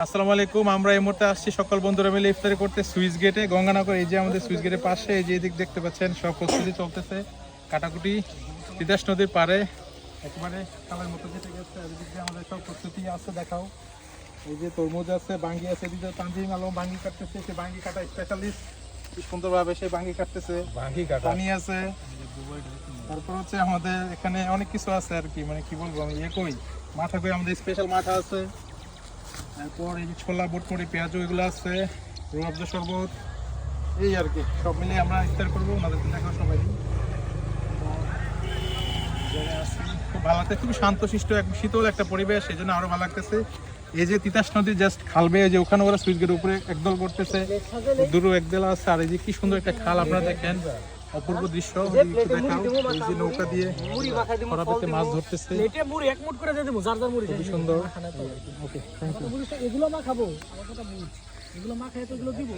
আসসালামু আলাইকুম। আমরা এই মুহূর্তে আসছি সকল বন্ধুরা মিলে ইফতারি করতে সুইচ গেটে গঙ্গানগর। এই যে আমাদের সুইচ গেটের পাশে এই যে এদিক দেখতে পাচ্ছেন সব প্রস্তুতি চলতেছে, কাটাকুটি তিতাস নদীর পারে একেবারে খালের মতো কেটে গেছে। এদিক দিয়ে আমাদের সব প্রস্তুতি আছে, দেখাও। এই যে তরমুজ আছে, বাঙ্গি আছে, এদিকে তানজিম আলম বাঙ্গি কাটতেছে, সে বাঙ্গি কাটা স্পেশালিস্ট, খুব সুন্দরভাবে সে বাঙ্গি কাটতেছে। বাঙ্গি কাটা পানি আছে, তারপর হচ্ছে আমাদের এখানে অনেক কিছু আছে আর কি, মানে কি বলবো আমি, কই মাথা কই আমাদের স্পেশাল মাথা আছে, তারপর এই যে ছোলা বটমুড়ি পেঁয়াজু এগুলো আছে, রুয়াবজা শরবত, এই আর কি সব মিলে আমরা ইফতার করবো। ওনাদেরকে দেখো সবাই খুব ভালো লাগছে, খুব শান্তশিষ্ট এক শীতল একটা পরিবেশ, এই জন্য আরো ভালো লাগতেছে। এই যে তিতাস নদী জাস্ট খাল বেয়ে যে ওখানে ওরা সুইচ গেটের উপরে একদল করতেছে, দূরে একদল আছে, আর এই যে কি সুন্দর একটা খাল আপনারা দেখেন, অপূর্ব দৃশ্য। দেখাও এই যে নৌকা দিয়ে খরাপেতে মাছ ধরতেছে, খুবই সুন্দর। ওকে, থ্যাংক ইউ। এগুলো মা খাবো, এগুলো মা খাই তো এগুলো দিব।